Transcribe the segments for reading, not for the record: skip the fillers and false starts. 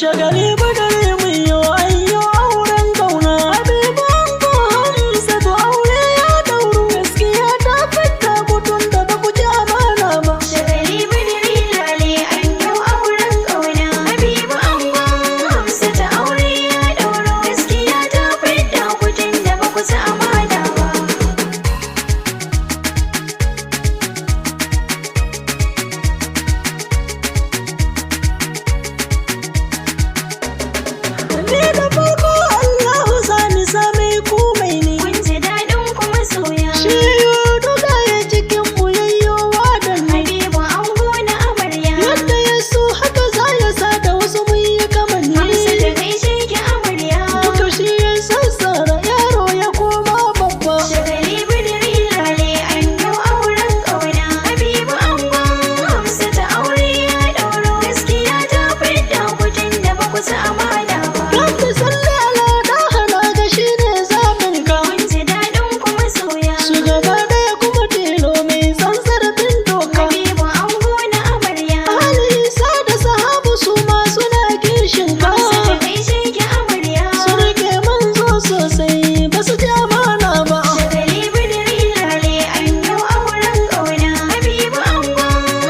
shagali badare mun yo ayyo auren kauna Habibu ango Hamsatu aure ya dauru gaskiya ta fita gudun da ba ku ji amana ba shagali badare lale ayyo auren kauna Habibu ango Hamsatu aure ya dauru gaskiya ta fita gudun da ba ku ji amana ba ni da farko Allahu sani same ku mai ni kun ji daɗin kuma soya shi yo duka ya cikin mu yayyo wadan Habibu ango na amarya yadda ya so haka za ya sa da wasu mun yi kamanni Hamsatu gaishe ki amarya duka shi ya sassara yaro ya koma babba shagali badare lale ayyo auren kauna Habibu ango Hamsatu aure ya dauro gaskiya ta fita gudun da ba ku ci amana ba rabbi salli ala dahana ga shi ne zaɓin ka kun ji daɗin kuma soya shugaba ɗaya kuma tilo mai tsantsar bin doka Habibu ango na amarya Ali Isa da sahabu su ma suna kishin ka Hamsatu gaishe ki amarya su rike manzo sosai ba su ji amana ba shagali badare lale ayyo auren kauna Habibu ango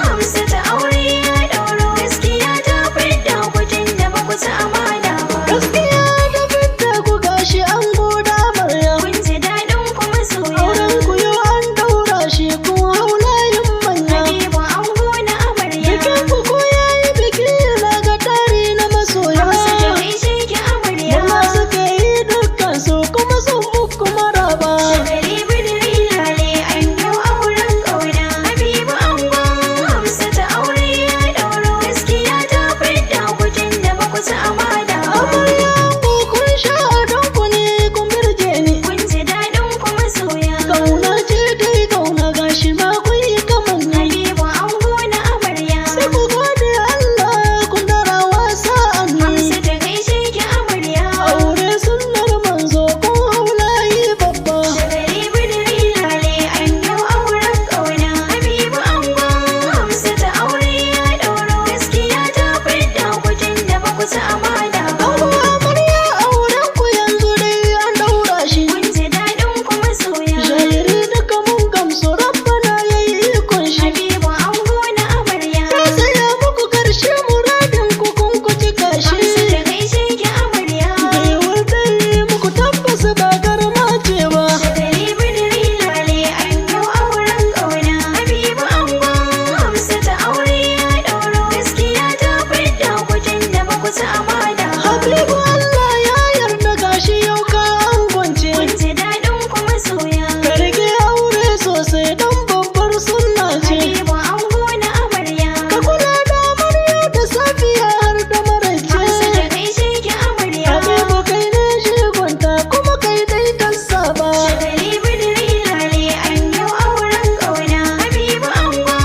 Hamsatu aure ya dauro gaskiya ta fita gudun da ba ku ci amana ba gaskiya da fidda ku gashi an goda amarya kun ji daɗin kuma soya auren ku yau an daura shi kun hau layin manya Habibu ango na amarya bikin ku ko yayi biki na ga tari na masoya Hamsatu gaishe ki amarya Yamma suke yi dukkan su kuma sun muku maraba shagali badare lale ayyo auren kauna Habibu ango Hamsatu aure ya dauro gaskiya ta fita gudun da ba ku ci amana ba amarya ku kun sha adon ku ne kun birge ni kun ji daɗin kuma soya kauna ce dai kauna gashi ma kun yi kamanni Habibu ango na amarya sai ku gode Allah kun dara wasa anni Hamsatu gaishe ki amarya aure sunnar manzo kun hau layi babba shagali badare lale ayyo auren kauna Habibu ango Hamsatu aure ya dauro gaskiya ta fita gudun da ba ku ci amana ba Ango amarya auren ku yanzu dai an daura shi kun ji daɗin kuma soya Jayiri duka mun gamsu rabbana yayi ikon shi Habibu ango na amarya ya saya muku karshe muradin ku kun ku cika shi Hamsatu gaishe ki amarya baiwar dai muku tabbas ba garma ce ba shagali badare lale ayyo auren kauna Habibu ango Hamsatu aure ya dauro gaskiya ta fita gudun da ba ku ci amana ba Habibu Allah ya yarda gashi yau ka angonce kun ji daɗin kuma soya ka rike aure sosai don babbar sunna ce Habibu ango na amarya ka kula da amarya da safiya har da maraice Hamsatu gaishe ki amarya Habibu kai ne shigonta kuma kai dai kan saba shagali badare lale ayyo auren kauna Habibu ango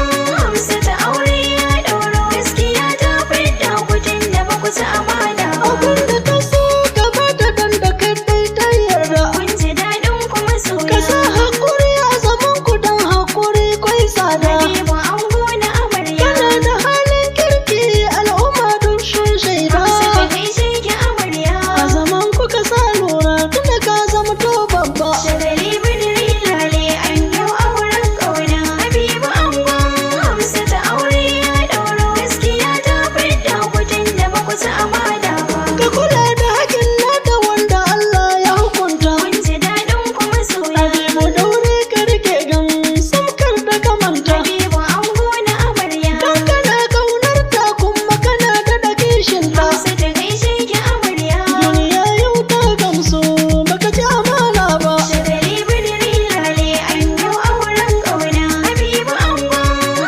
Hamsatu aure ya dauro gaskiya ta fita gudun da ba ku ci amana ba abin da ka so ka bata dan da kai dai ta yarda kun ji daɗin kuma ka soya sa hakuri a zaman ku dan hakuri kwai tsada Habibu ango na amarya kana da halin kirki al'umma duk sun shaida Hamsatu gaishe ki amarya a zaman ku ka sa lura tunda ka zama to babba shagali badare lale ayyo auren kauna Habibu ango Hamsatu aure ya dauro gaskiya ta fita gudun da ba ku ci amana ba ka kula da hakin nata wanda Allah ya hukunta kun ji daɗin kuma soya Habibu daure ka rike gan samkar da ka manta Habibu ango na amarya dan kana kaunar ta kuma kana da kishin ta Hamsatu gaishe ki amarya duniya yau ta gamsu baka ci amana ba shagali badare lale ayyo auren kauna Habibu ango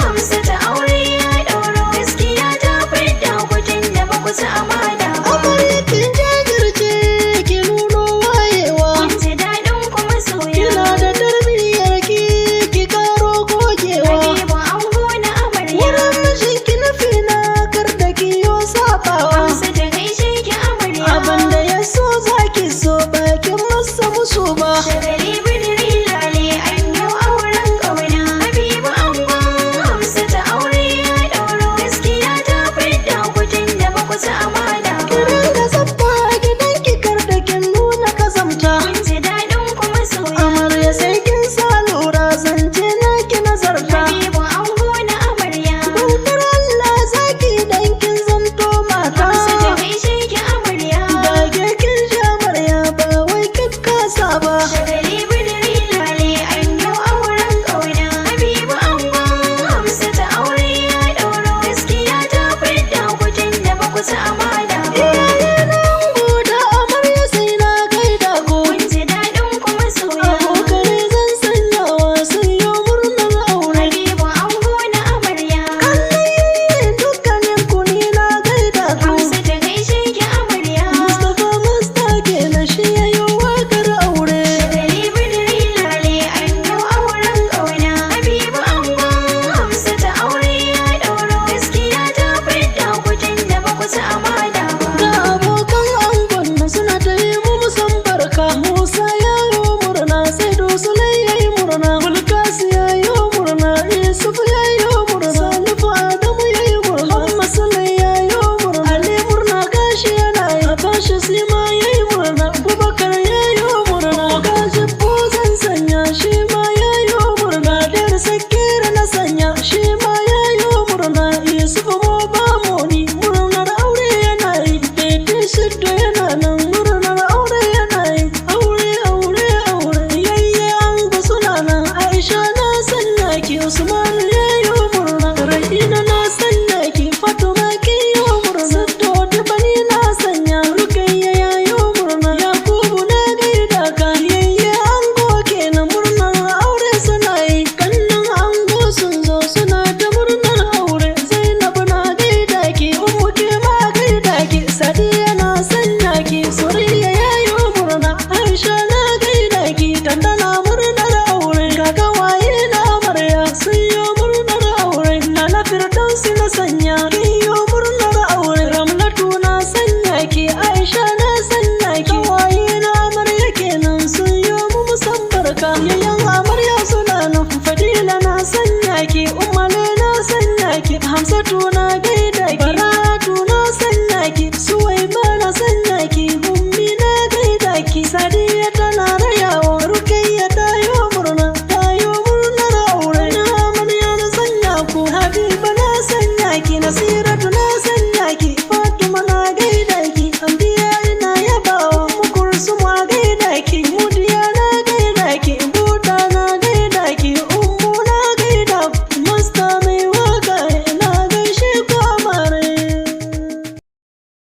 Hamsatu aure ya dauro gaskiya ta fita gudun da ba ku ci amana ba amarya kin jajirce ki nuno wayewa kun ji daɗin kuma soya kina da tarbiyyar ki karo gogewa Habibu ango na amarya wurin mijinki nufi na kar da kiyo sabawa Hamsatu gaishe ki amarya abinda ya so zaki so bakin masa musu ba shagali badare lale ayyo auren kauna Habibu ango Hamsatu aure ya dauro gaskiya ta fita gudun da ba ku ci amana ba fasa ba.